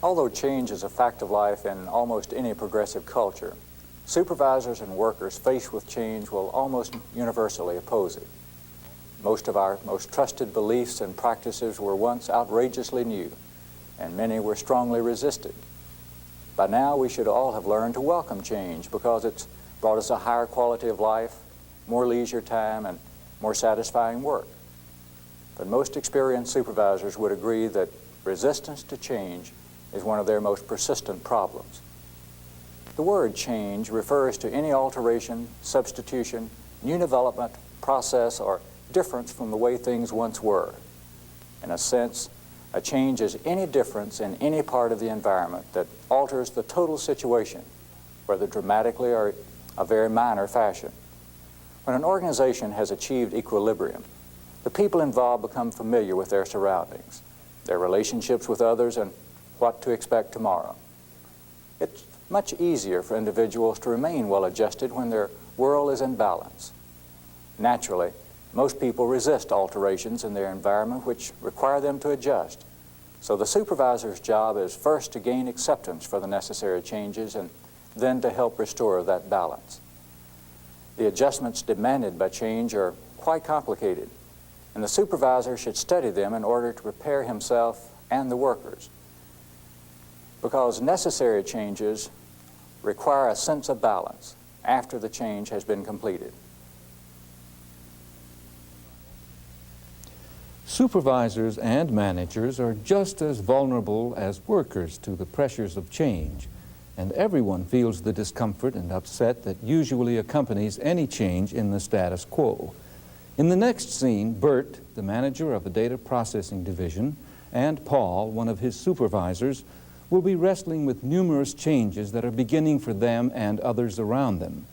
Although change is a fact of life in almost any progressive culture, supervisors and workers faced with change will almost universally oppose it. Most of our most trusted beliefs and practices were once outrageously new, and many were strongly resisted. By now, we should all have learned to welcome change because it's brought us a higher quality of life, more leisure time, and more satisfying work. But most experienced supervisors would agree that resistance to change is one of their most persistent problems. The word change refers to any alteration, substitution, new development, process, or difference from the way things once were. In a sense, a change is any difference in any part of the environment that alters the total situation, whether dramatically or a very minor fashion. When an organization has achieved equilibrium, the people involved become familiar with their surroundings, their relationships with others, and what to expect tomorrow. It's much easier for individuals to remain well-adjusted when their world is in balance. Naturally, most people resist alterations in their environment which require them to adjust. So the supervisor's job is first to gain acceptance for the necessary changes and then to help restore that balance. The adjustments demanded by change are quite complicated, and the supervisor should study them in order to prepare himself and the workers, because necessary changes require a sense of balance after the change has been completed. Supervisors and managers are just as vulnerable as workers to the pressures of change, and everyone feels the discomfort and upset that usually accompanies any change in the status quo. In the next scene, Bert, the manager of a data processing division, and Paul, one of his supervisors, will be wrestling with numerous changes that are beginning for them and others around them.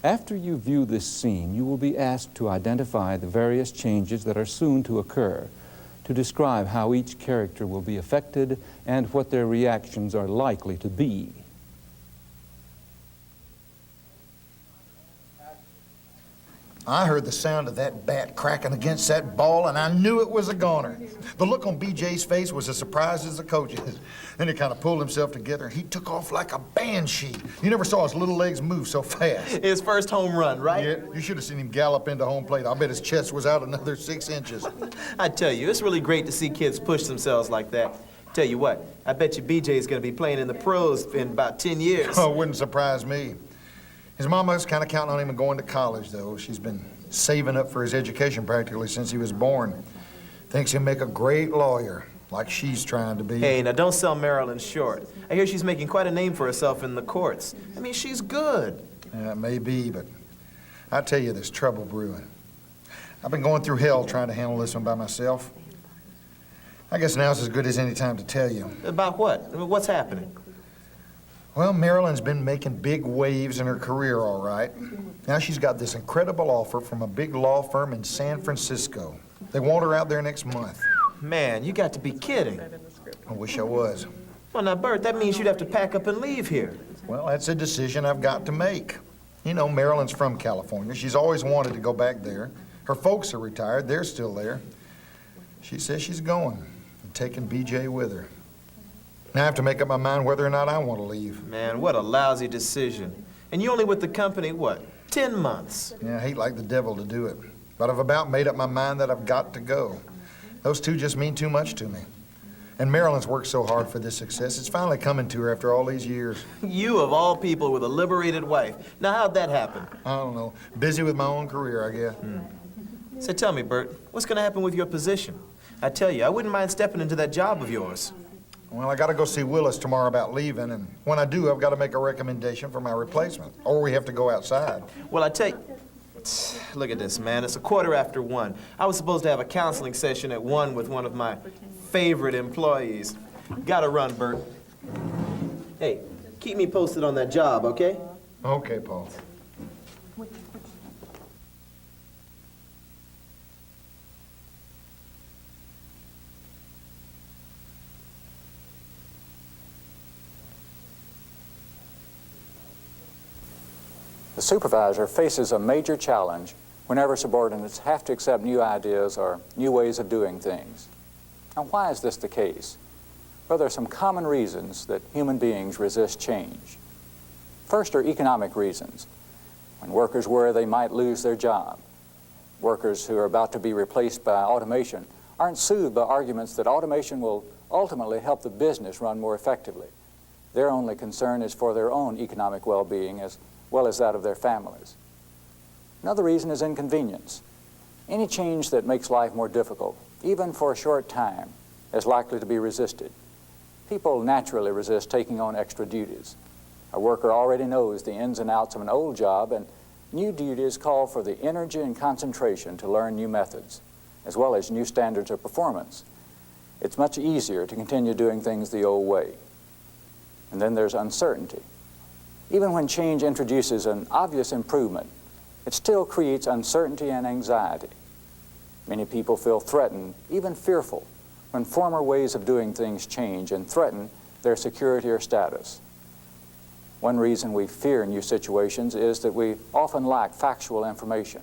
After you view this scene, you will be asked to identify the various changes that are soon to occur, to describe how each character will be affected and what their reactions are likely to be. I heard the sound of that bat cracking against that ball, and I knew it was a goner. The look on BJ's face was as surprised as the coach's. Then he kind of pulled himself together, and he took off like a banshee. You never saw his little legs move so fast. His first home run, right? Yeah, you should have seen him gallop into home plate. I'll bet his chest was out another 6 inches. I tell you, it's really great to see kids push themselves like that. Tell you what, I bet you BJ's gonna be playing in the pros in about 10 years. Oh, it wouldn't surprise me. His mama's kind of counting on him and going to college, though. She's been saving up for his education practically since he was born. Thinks he'll make a great lawyer, like she's trying to be. Hey, now don't sell Marilyn short. I hear she's making quite a name for herself in the courts. I mean, she's good. Yeah, it may be, but I tell you, there's trouble brewing. I've been going through hell trying to handle this one by myself. I guess now's as good as any time to tell you. About what? What's happening? Well, Marilyn's been making big waves in her career, all right. Now she's got this incredible offer from a big law firm in San Francisco. They want her out there next month. Man, you got to be kidding. I wish I was. Well, now, Bert, that means you'd have to pack up and leave here. Well, that's a decision I've got to make. You know, Marilyn's from California. She's always wanted to go back there. Her folks are retired. They're still there. She says she's going and taking BJ with her. Now I have to make up my mind whether or not I want to leave. Man, what a lousy decision. And you only with the company, what, 10 months? Yeah, I hate like the devil to do it. But I've about made up my mind that I've got to go. Those two just mean too much to me. And Marilyn's worked so hard for this success. It's finally coming to her after all these years. You, of all people, with a liberated wife. Now, how'd that happen? I don't know. Busy with my own career, I guess. So tell me, Bert, what's going to happen with your position? I tell you, I wouldn't mind stepping into that job of yours. Well, I got to go see Willis tomorrow about leaving, and when I do, I've got to make a recommendation for my replacement, or we have to go outside. Well, I tell you, look at this, man. It's 1:15. I was supposed to have a counseling session at 1 with one of my favorite employees. Gotta run, Bert. Hey, keep me posted on that job, okay? Okay, Paul. The supervisor faces a major challenge whenever subordinates have to accept new ideas or new ways of doing things. Now, why is this the case? Well, there are some common reasons that human beings resist change. First are economic reasons. When workers worry they might lose their job. Workers who are about to be replaced by automation aren't soothed by arguments that automation will ultimately help the business run more effectively. Their only concern is for their own economic well-being as well as that of their families. Another reason is inconvenience. Any change that makes life more difficult, even for a short time, is likely to be resisted. People naturally resist taking on extra duties. A worker already knows the ins and outs of an old job, and new duties call for the energy and concentration to learn new methods, as well as new standards of performance. It's much easier to continue doing things the old way. And then there's uncertainty. Even when change introduces an obvious improvement, it still creates uncertainty and anxiety. Many people feel threatened, even fearful, when former ways of doing things change and threaten their security or status. One reason we fear new situations is that we often lack factual information.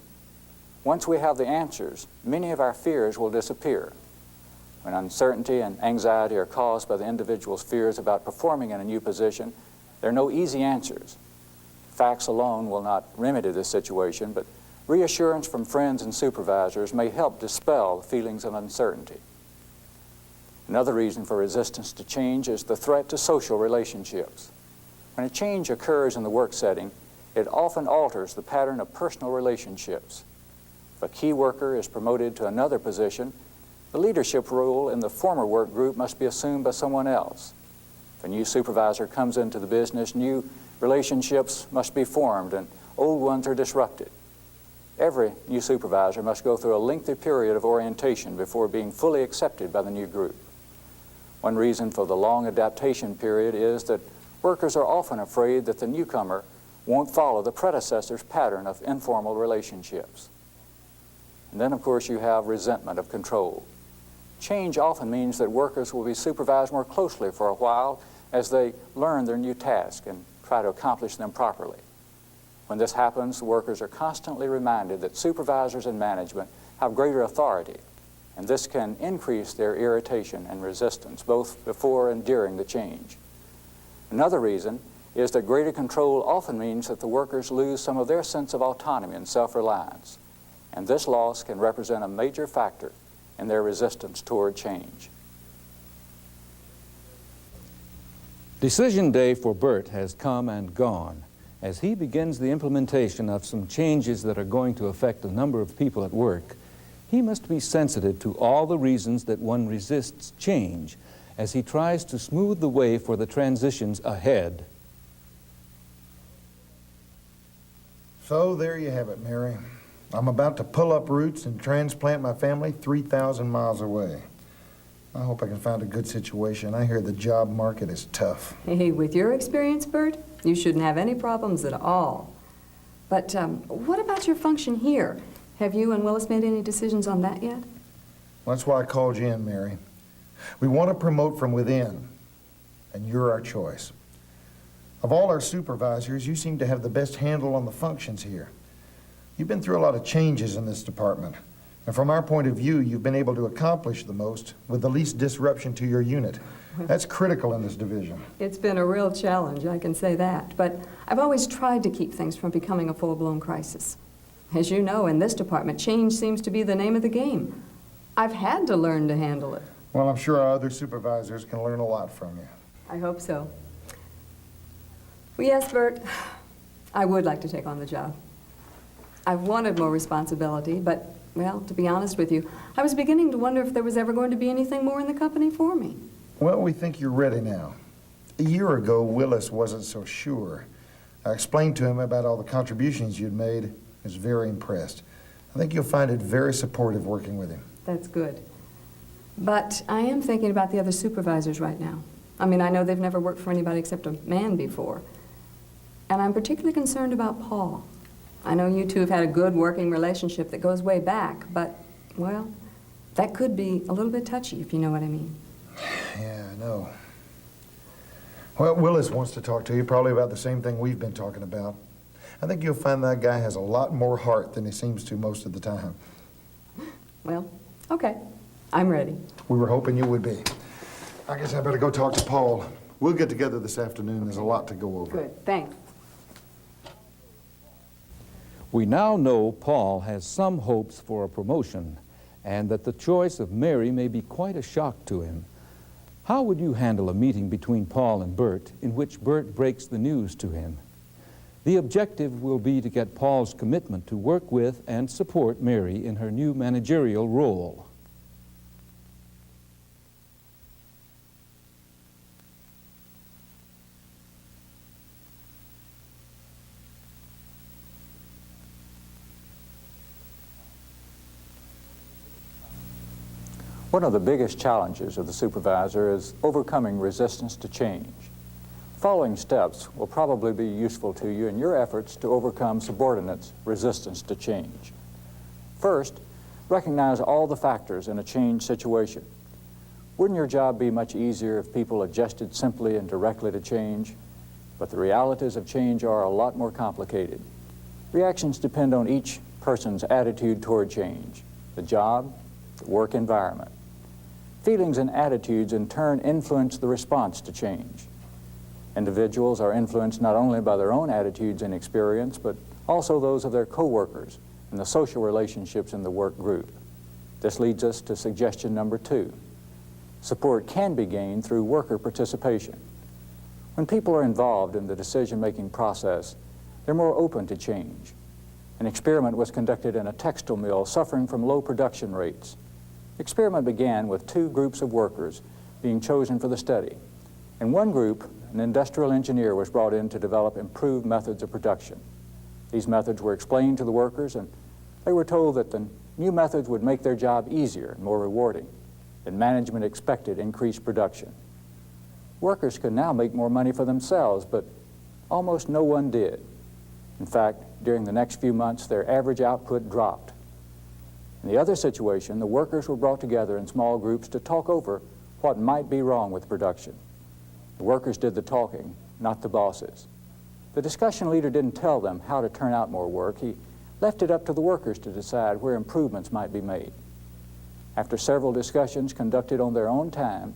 Once we have the answers, many of our fears will disappear. When uncertainty and anxiety are caused by the individual's fears about performing in a new position, there are no easy answers. Facts alone will not remedy this situation, but reassurance from friends and supervisors may help dispel feelings of uncertainty. Another reason for resistance to change is the threat to social relationships. When a change occurs in the work setting, it often alters the pattern of personal relationships. If a key worker is promoted to another position, the leadership role in the former work group must be assumed by someone else. If a new supervisor comes into the business, new relationships must be formed and old ones are disrupted. Every new supervisor must go through a lengthy period of orientation before being fully accepted by the new group. One reason for the long adaptation period is that workers are often afraid that the newcomer won't follow the predecessor's pattern of informal relationships. And then, of course, you have resentment of control. Change often means that workers will be supervised more closely for a while as they learn their new task and try to accomplish them properly. When this happens, the workers are constantly reminded that supervisors and management have greater authority, and this can increase their irritation and resistance, both before and during the change. Another reason is that greater control often means that the workers lose some of their sense of autonomy and self-reliance, and this loss can represent a major factor in their resistance toward change. Decision day for Bert has come and gone. As he begins the implementation of some changes that are going to affect a number of people at work, he must be sensitive to all the reasons that one resists change as he tries to smooth the way for the transitions ahead. So there you have it, Mary. I'm about to pull up roots and transplant my family 3,000 miles away. I hope I can find a good situation. I hear the job market is tough. Hey, with your experience, Bert, you shouldn't have any problems at all. But what about your function here? Have you and Willis made any decisions on that yet? Well, that's why I called you in, Mary. We want to promote from within, and you're our choice. Of all our supervisors, you seem to have the best handle on the functions here. You've been through a lot of changes in this department, and from our point of view, you've been able to accomplish the most with the least disruption to your unit. That's critical in this division. It's been a real challenge, I can say that. But I've always tried to keep things from becoming a full-blown crisis. As you know, in this department, change seems to be the name of the game. I've had to learn to handle it. Well, I'm sure our other supervisors can learn a lot from you. I hope so. Well, yes, Bert, I would like to take on the job. I've wanted more responsibility, but, well, to be honest with you, I was beginning to wonder if there was ever going to be anything more in the company for me. Well, we think you're ready now. A year ago, Willis wasn't so sure. I explained to him about all the contributions you'd made. He was very impressed. I think you'll find it very supportive working with him. That's good. But I am thinking about the other supervisors right now. I mean, I know they've never worked for anybody except a man before. And I'm particularly concerned about Paul. I know you two have had a good working relationship that goes way back, but, well, that could be a little bit touchy, if you know what I mean. Yeah, I know. Well, Willis wants to talk to you probably about the same thing we've been talking about. I think you'll find that guy has a lot more heart than he seems to most of the time. Well, okay. I'm ready. We were hoping you would be. I guess I better go talk to Paul. We'll get together this afternoon. There's a lot to go over. Good, thanks. We now know Paul has some hopes for a promotion and that the choice of Mary may be quite a shock to him. How would you handle a meeting between Paul and Bert in which Bert breaks the news to him? The objective will be to get Paul's commitment to work with and support Mary in her new managerial role. One of the biggest challenges of the supervisor is overcoming resistance to change. The following steps will probably be useful to you in your efforts to overcome subordinates' resistance to change. First, recognize all the factors in a change situation. Wouldn't your job be much easier if people adjusted simply and directly to change? But the realities of change are a lot more complicated. Reactions depend on each person's attitude toward change, the job, the work environment. Feelings and attitudes in turn influence the response to change. Individuals are influenced not only by their own attitudes and experience, but also those of their co-workers and the social relationships in the work group. This leads us to suggestion number 2. Support can be gained through worker participation. When people are involved in the decision-making process, they're more open to change. An experiment was conducted in a textile mill suffering from low production rates. The experiment began with 2 groups of workers being chosen for the study. In one group, an industrial engineer was brought in to develop improved methods of production. These methods were explained to the workers, and they were told that the new methods would make their job easier and more rewarding, and management expected increased production. Workers could now make more money for themselves, but almost no one did. In fact, during the next few months, their average output dropped. In the other situation, the workers were brought together in small groups to talk over what might be wrong with production. The workers did the talking, not the bosses. The discussion leader didn't tell them how to turn out more work. He left it up to the workers to decide where improvements might be made. After several discussions conducted on their own time,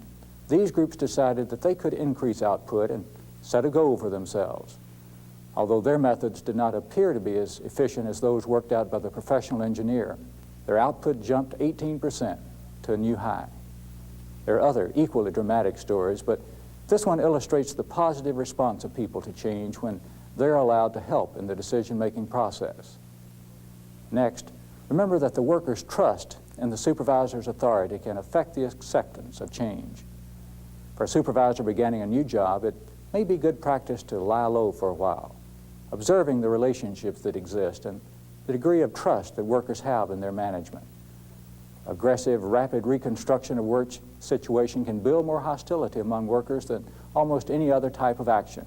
these groups decided that they could increase output and set a goal for themselves. Although their methods did not appear to be as efficient as those worked out by the professional engineer, their output jumped 18% to a new high. There are other equally dramatic stories, but this one illustrates the positive response of people to change when they're allowed to help in the decision-making process. Next, remember that the workers' trust in the supervisor's authority can affect the acceptance of change. For a supervisor beginning a new job, it may be good practice to lie low for a while, observing the relationships that exist and the degree of trust that workers have in their management. Aggressive, rapid reconstruction of work situation can build more hostility among workers than almost any other type of action,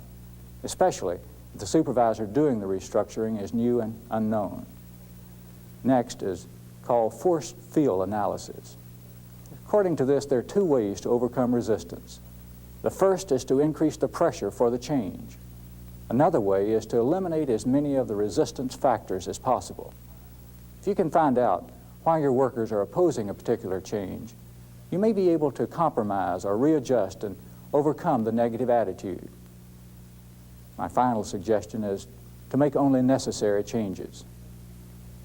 especially if the supervisor doing the restructuring is new and unknown. Next is called force field analysis. According to this, there are 2 ways to overcome resistance. The first is to increase the pressure for the change. Another way is to eliminate as many of the resistance factors as possible. If you can find out why your workers are opposing a particular change, you may be able to compromise or readjust and overcome the negative attitude. My final suggestion is to make only necessary changes.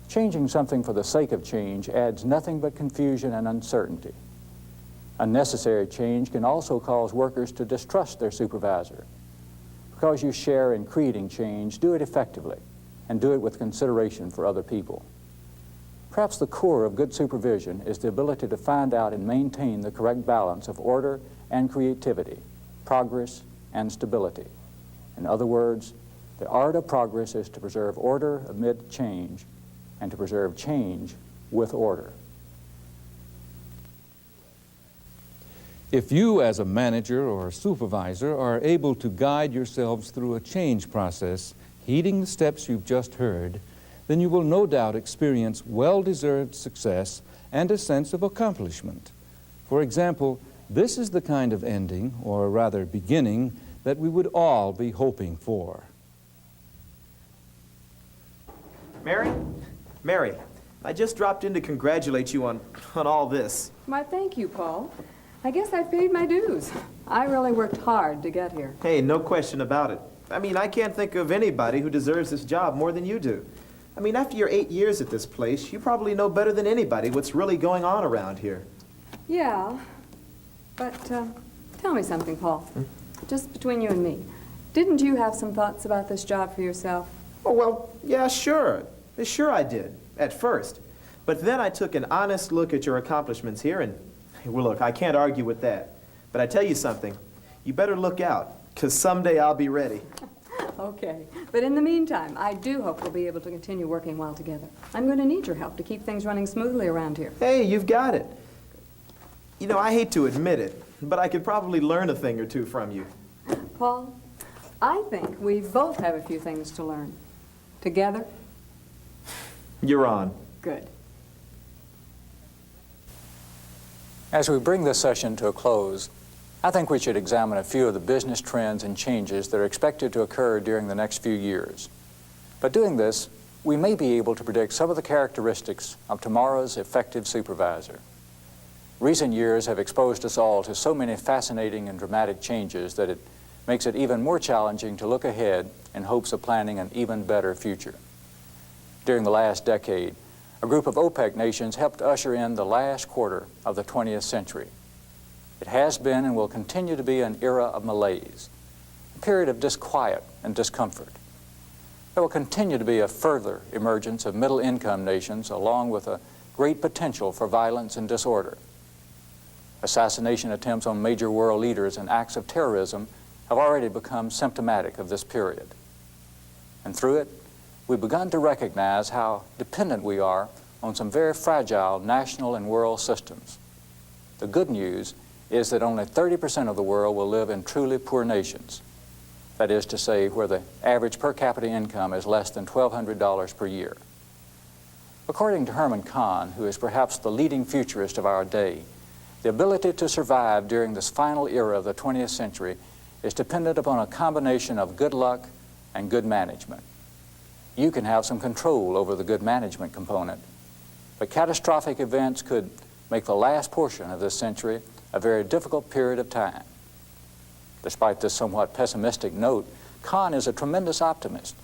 Changing something for the sake of change adds nothing but confusion and uncertainty. Unnecessary change can also cause workers to distrust their supervisor. Because you share in creating change, do it effectively and do it with consideration for other people. Perhaps the core of good supervision is the ability to find out and maintain the correct balance of order and creativity, progress and stability. In other words, the art of progress is to preserve order amid change and to preserve change with order. If you, as a manager or a supervisor, are able to guide yourselves through a change process, heeding the steps you've just heard, then you will no doubt experience well-deserved success and a sense of accomplishment. For example, this is the kind of ending, or rather beginning, that we would all be hoping for. Mary, I just dropped in to congratulate you on all this. Why, thank you, Paul. I guess I've paid my dues. I really worked hard to get here. Hey, no question about it. I mean, I can't think of anybody who deserves this job more than you do. I mean, after your 8 years at this place, you probably know better than anybody what's really going on around here. Yeah, but tell me something, Paul. Just between you and me. Didn't you have some thoughts about this job for yourself? Oh, well, yeah, sure. Sure I did, at first. But then I took an honest look at your accomplishments here, and, well, look, I can't argue with that. But I tell you something, you better look out, because someday I'll be ready. Okay, but in the meantime, I do hope we'll be able to continue working well together. I'm going to need your help to keep things running smoothly around here. Hey, you've got it. You know, I hate to admit it, but I could probably learn a thing or two from you. Paul, I think we both have a few things to learn. Together? You're on. Good. As we bring this session to a close, I think we should examine a few of the business trends and changes that are expected to occur during the next few years. By doing this, we may be able to predict some of the characteristics of tomorrow's effective supervisor. Recent years have exposed us all to so many fascinating and dramatic changes that it makes it even more challenging to look ahead in hopes of planning an even better future. During the last decade, a group of OPEC nations helped usher in the last quarter of the 20th century. It has been and will continue to be an era of malaise, a period of disquiet and discomfort. There will continue to be a further emergence of middle-income nations along with a great potential for violence and disorder. Assassination attempts on major world leaders and acts of terrorism have already become symptomatic of this period. And through it, we've begun to recognize how dependent we are on some very fragile national and world systems. The good news is that only 30% of the world will live in truly poor nations. That is to say, where the average per capita income is less than $1,200 per year. According to Herman Kahn, who is perhaps the leading futurist of our day, the ability to survive during this final era of the 20th century is dependent upon a combination of good luck and good management. You can have some control over the good management component, but catastrophic events could make the last portion of this century a very difficult period of time. Despite this somewhat pessimistic note, Kahn is a tremendous optimist.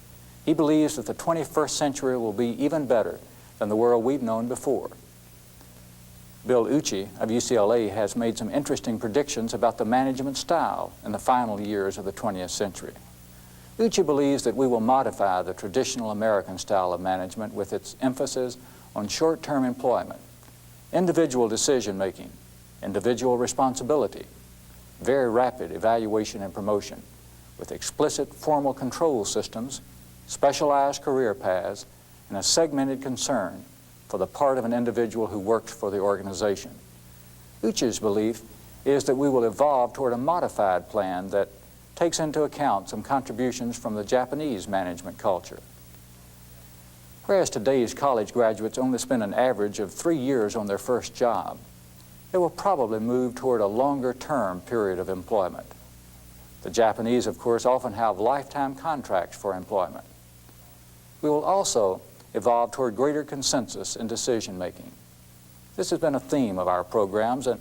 He believes that the 21st century will be even better than the world we've known before. Bill Uchi of UCLA has made some interesting predictions about the management style in the final years of the 20th century. Uchi believes that we will modify the traditional American style of management with its emphasis on short-term employment, individual decision-making, individual responsibility, very rapid evaluation and promotion, with explicit formal control systems, specialized career paths, and a segmented concern for the part of an individual who works for the organization. Uchi's belief is that we will evolve toward a modified plan that takes into account some contributions from the Japanese management culture. Whereas today's college graduates only spend an average of 3 years on their first job, they will probably move toward a longer-term period of employment. The Japanese, of course, often have lifetime contracts for employment. We will also evolve toward greater consensus in decision-making. This has been a theme of our programs, and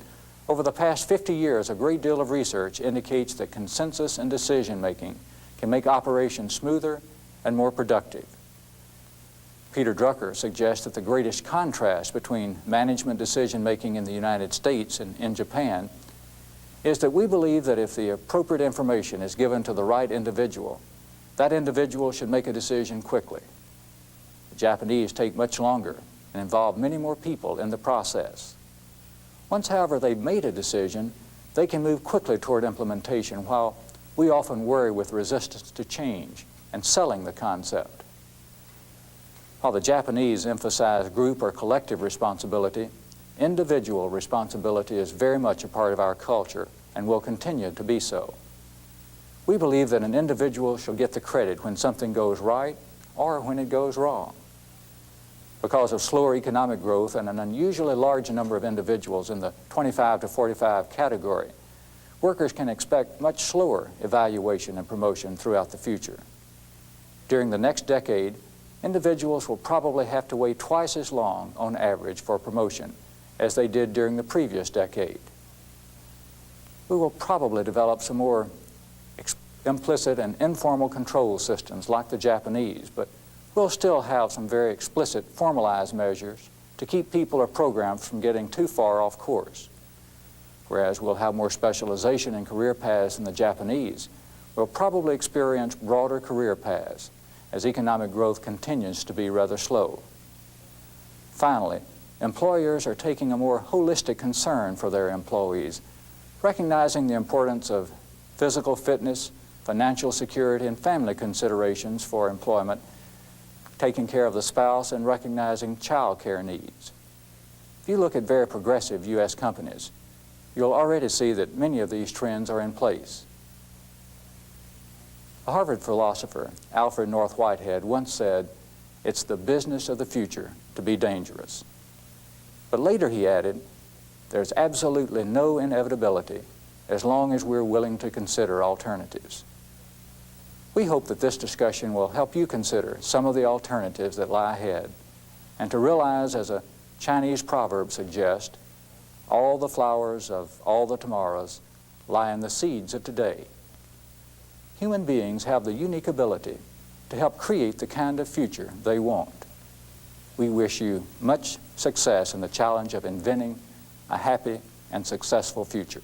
over the past 50 years, a great deal of research indicates that consensus in decision-making can make operations smoother and more productive. Peter Drucker suggests that the greatest contrast between management decision-making in the United States and in Japan is that we believe that if the appropriate information is given to the right individual, that individual should make a decision quickly. The Japanese take much longer and involve many more people in the process. Once, however, they've made a decision, they can move quickly toward implementation, while we often worry with resistance to change and selling the concept. While the Japanese emphasize group or collective responsibility, individual responsibility is very much a part of our culture and will continue to be so. We believe that an individual shall get the credit when something goes right or when it goes wrong. Because of slower economic growth and an unusually large number of individuals in the 25 to 45 category, workers can expect much slower evaluation and promotion throughout the future. During the next decade, individuals will probably have to wait twice as long on average for promotion as they did during the previous decade. We will probably develop some more implicit and informal control systems like the Japanese, but we'll still have some very explicit formalized measures to keep people or programs from getting too far off course. Whereas we'll have more specialization in career paths than the Japanese, we'll probably experience broader career paths as economic growth continues to be rather slow. Finally, employers are taking a more holistic concern for their employees, recognizing the importance of physical fitness, financial security, and family considerations for employment, taking care of the spouse, and recognizing child care needs. If you look at very progressive U.S. companies, you'll already see that many of these trends are in place. A Harvard philosopher, Alfred North Whitehead, once said, "It's the business of the future to be dangerous." But later he added, "There's absolutely no inevitability as long as we're willing to consider alternatives." We hope that this discussion will help you consider some of the alternatives that lie ahead and to realize, as a Chinese proverb suggests, all the flowers of all the tomorrows lie in the seeds of today. Human beings have the unique ability to help create the kind of future they want. We wish you much success in the challenge of inventing a happy and successful future.